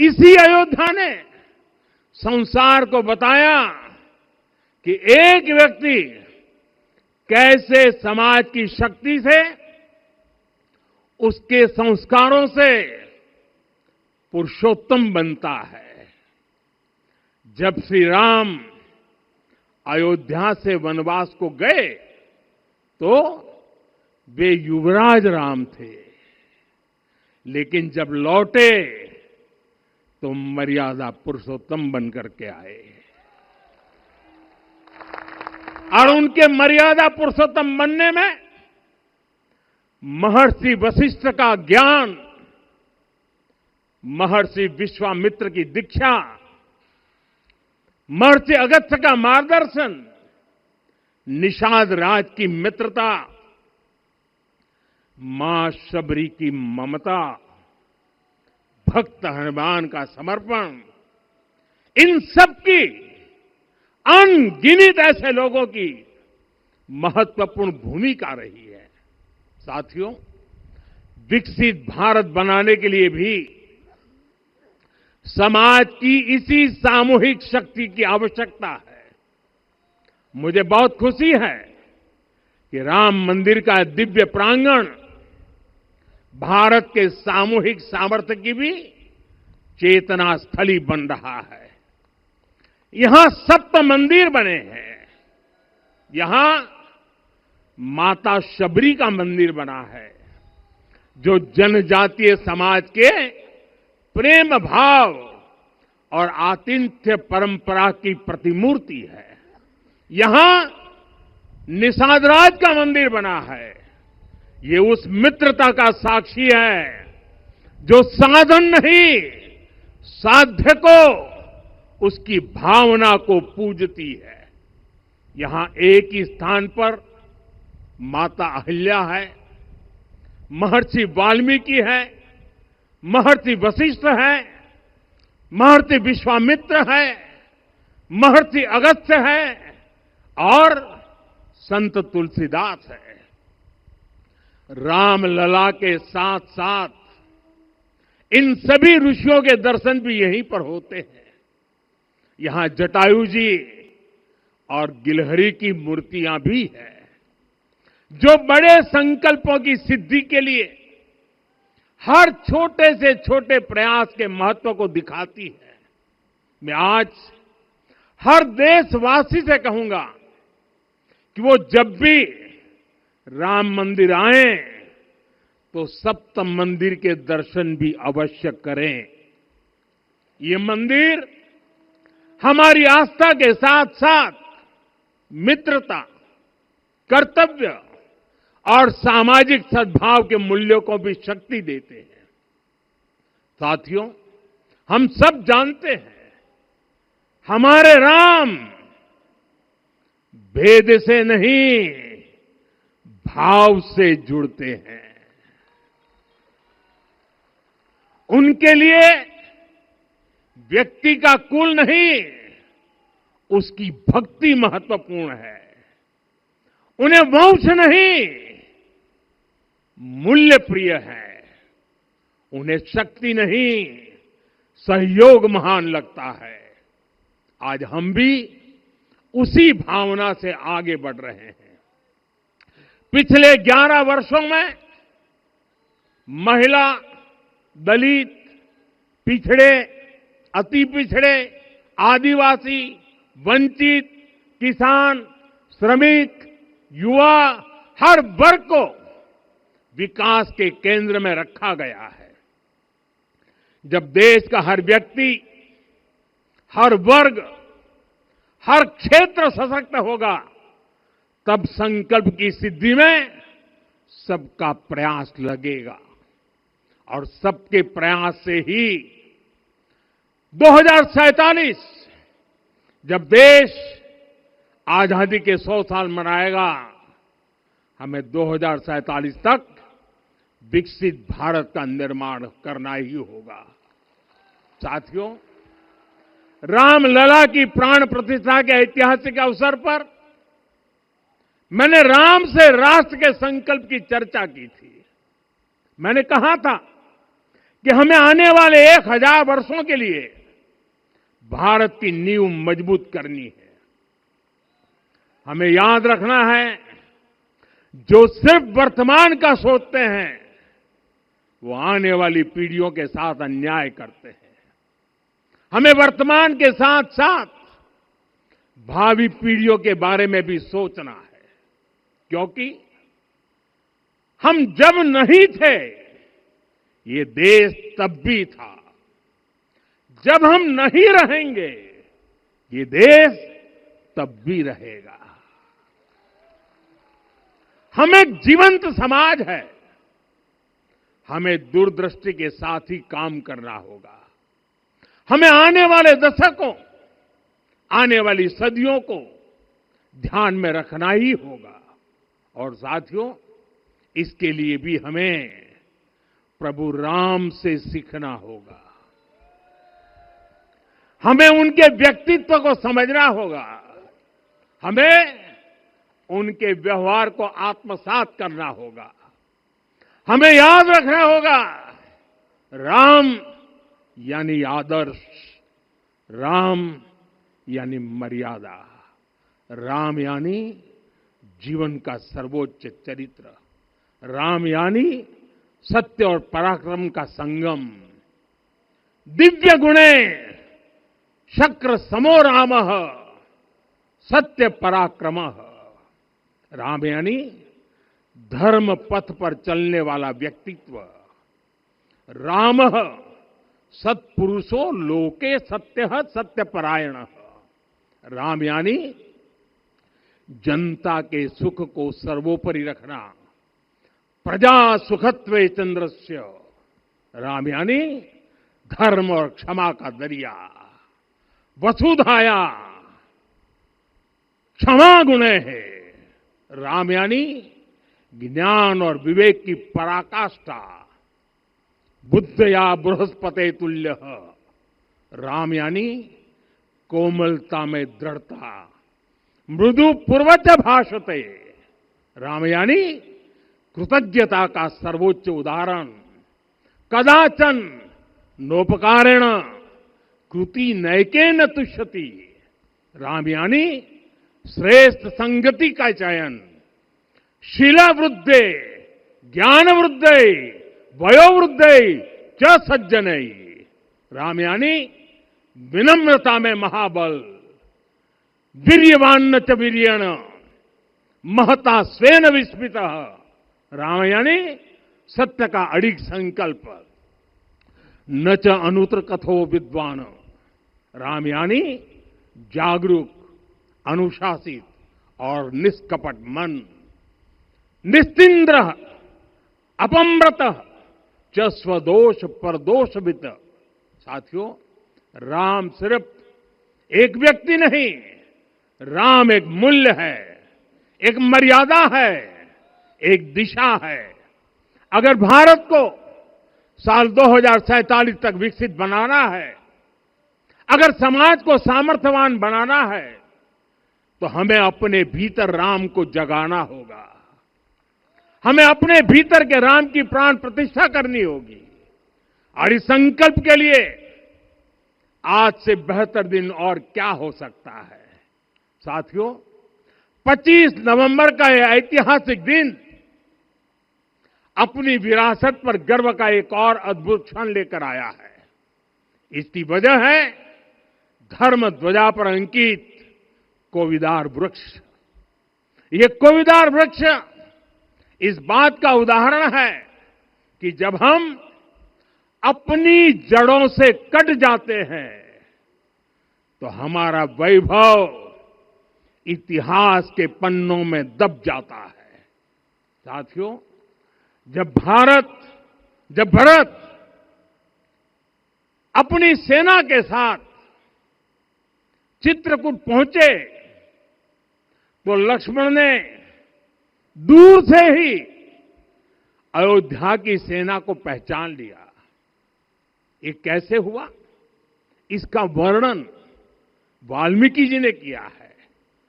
इसी अयोध्या ने संसार को बताया कि एक व्यक्ति कैसे समाज की शक्ति से, उसके संस्कारों से पुरुषोत्तम बनता है। जब श्री राम अयोध्या से वनवास को गए तो वे युवराज राम थे, लेकिन जब लौटे तो मर्यादा पुरुषोत्तम बनकर के आए। और उनके मर्यादा पुरुषोत्तम बनने में महर्षि वशिष्ठ का ज्ञान, महर्षि विश्वामित्र की दीक्षा, महर्षि अगस्त्य का मार्गदर्शन, निषाद राज की मित्रता, मां शबरी की ममता, भक्त हनुमान का समर्पण, इन सब की अनगिनत ऐसे लोगों की महत्वपूर्ण भूमिका रही है। साथियों, विकसित भारत बनाने के लिए भी समाज की इसी सामूहिक शक्ति की आवश्यकता है। मुझे बहुत खुशी है कि राम मंदिर का दिव्य प्रांगण भारत के सामूहिक सामर्थ्य की भी चेतना स्थली बन रहा है। यहां 7 मंदिर बने हैं। यहां माता शबरी का मंदिर बना है, जो जनजातीय समाज के प्रेम भाव और आतिथ्य परंपरा की प्रतिमूर्ति है। यहां निषादराज का मंदिर बना है। ये उस मित्रता का साक्षी है जो साधन नहीं, साध्य को, उसकी भावना को पूजती है। यहां एक ही स्थान पर माता अहिल्या है, महर्षि वाल्मीकि है, महर्षि वशिष्ठ है, महर्षि विश्वामित्र है, महर्षि अगस्त्य है और संत तुलसीदास है। रामलला के साथ साथ इन सभी ऋषियों के दर्शन भी यहीं पर होते हैं। यहां जटायु जी और गिलहरी की मूर्तियां भी हैं, जो बड़े संकल्पों की सिद्धि के लिए हर छोटे से छोटे प्रयास के महत्व को दिखाती है। मैं आज हर देशवासी से कहूंगा कि वो जब भी राम मंदिर आए तो सप्त मंदिर के दर्शन भी अवश्य करें। ये मंदिर हमारी आस्था के साथ साथ मित्रता, कर्तव्य और सामाजिक सद्भाव के मूल्यों को भी शक्ति देते हैं। साथियों, हम सब जानते हैं, हमारे राम भेद से नहीं, भाव से जुड़ते हैं। उनके लिए व्यक्ति का कुल नहीं, उसकी भक्ति महत्वपूर्ण है। उन्हें वंश नहीं, मूल्य प्रिय है। उन्हें शक्ति नहीं, सहयोग महान लगता है। आज हम भी उसी भावना से आगे बढ़ रहे हैं। पिछले 11 वर्षों में महिला, दलित, पिछड़े, अति पिछड़े, आदिवासी, वंचित, किसान, श्रमिक, युवा, हर वर्ग को विकास के केंद्र में रखा गया है। जब देश का हर व्यक्ति, हर वर्ग, हर क्षेत्र सशक्त होगा, तब संकल्प की सिद्धि में सबका प्रयास लगेगा। और सबके प्रयास से ही 2047 जब देश आजादी के 100 साल मनाएगा, हमें 2047 तक विकसित भारत का निर्माण करना ही होगा। साथियों, रामलला की प्राण प्रतिष्ठा के ऐतिहासिक अवसर पर मैंने राम से राष्ट्र के संकल्प की चर्चा की थी। मैंने कहा था कि हमें आने वाले 1000 वर्षों के लिए भारत की नींव मजबूत करनी है। हमें याद रखना है, जो सिर्फ वर्तमान का सोचते हैं वो आने वाली पीढ़ियों के साथ अन्याय करते हैं। हमें वर्तमान के साथ साथ भावी पीढ़ियों के बारे में भी सोचना है, क्योंकि हम जब नहीं थे ये देश तब भी था, जब हम नहीं रहेंगे ये देश तब भी रहेगा। हम एक जीवंत समाज है, हमें दूरदृष्टि के साथ ही काम करना होगा। हमें आने वाले दशकों, आने वाली सदियों को ध्यान में रखना ही होगा। और साथियों, इसके लिए भी हमें प्रभु राम से सीखना होगा। हमें उनके व्यक्तित्व को समझना होगा, हमें उनके व्यवहार को आत्मसात करना होगा। हमें याद रखना होगा, राम यानी आदर्श, राम यानी मर्यादा, राम यानी जीवन का सर्वोच्च चरित्र, राम यानी सत्य और पराक्रम का संगम। दिव्य गुणे शक्र समो रामः सत्य पराक्रमः। राम यानी धर्म पथ पर चलने वाला व्यक्तित्व। रामः सत्पुरुषो लोके सत्यः सत्यपरायणः। राम यानी जनता के सुख को सर्वोपरि रखना, प्रजा सुखत्वे चंद्रस्य। राम यानी धर्म और क्षमा का दरिया। वसुधाया क्षमा गुणे है। राम यानी ज्ञान और विवेक की पराकाष्ठा। बुद्धया बृहस्पते तुल्य। राम यानी कोमलता में दृढ़ता। मृदु पूर्वज भाषते। राम यानी कृतज्ञता का सर्वोच्च उदाहरण। कदाचन नोपकारेण कृति नैकेन तुष्यति। राम यानी श्रेष्ठ संगति का चयन। शीला वृद्धे ज्ञान वृद्धे वयो वृद्धे च सज्जनै। राम यानी विनम्रता में महाबल। वीर्यवान च वीर्येण महता स्वेन विस्मितः। राम यानी सत्य का अडिग संकल्प। न च अनुत्र कथो विद्वान। राम यानी जागरूक, अनुशासित और निष्कपट मन। निस्तिंद्र अपम्रत च स्वदोष परदोषवित। साथियों, राम सिर्फ एक व्यक्ति नहीं, राम एक मूल्य है, एक मर्यादा है, एक दिशा है। अगर भारत को साल 2047 तक विकसित बनाना है, अगर समाज को सामर्थ्यवान बनाना है, तो हमें अपने भीतर राम को जगाना होगा। हमें अपने भीतर के राम की प्राण प्रतिष्ठा करनी होगी। और इस संकल्प के लिए आज से बेहतर दिन और क्या हो सकता है। साथियों, 25 नवंबर का यह ऐतिहासिक दिन अपनी विरासत पर गर्व का एक और अद्भुत क्षण लेकर आया है। इसकी वजह है धर्म ध्वजा पर अंकित कोविदार वृक्ष। ये कोविदार वृक्ष इस बात का उदाहरण है कि जब हम अपनी जड़ों से कट जाते हैं तो हमारा वैभव इतिहास के पन्नों में दब जाता है। साथियों, जब भरत अपनी सेना के साथ चित्रकूट पहुंचे तो लक्ष्मण ने दूर से ही अयोध्या की सेना को पहचान लिया। ये कैसे हुआ, इसका वर्णन वाल्मीकि जी ने किया है।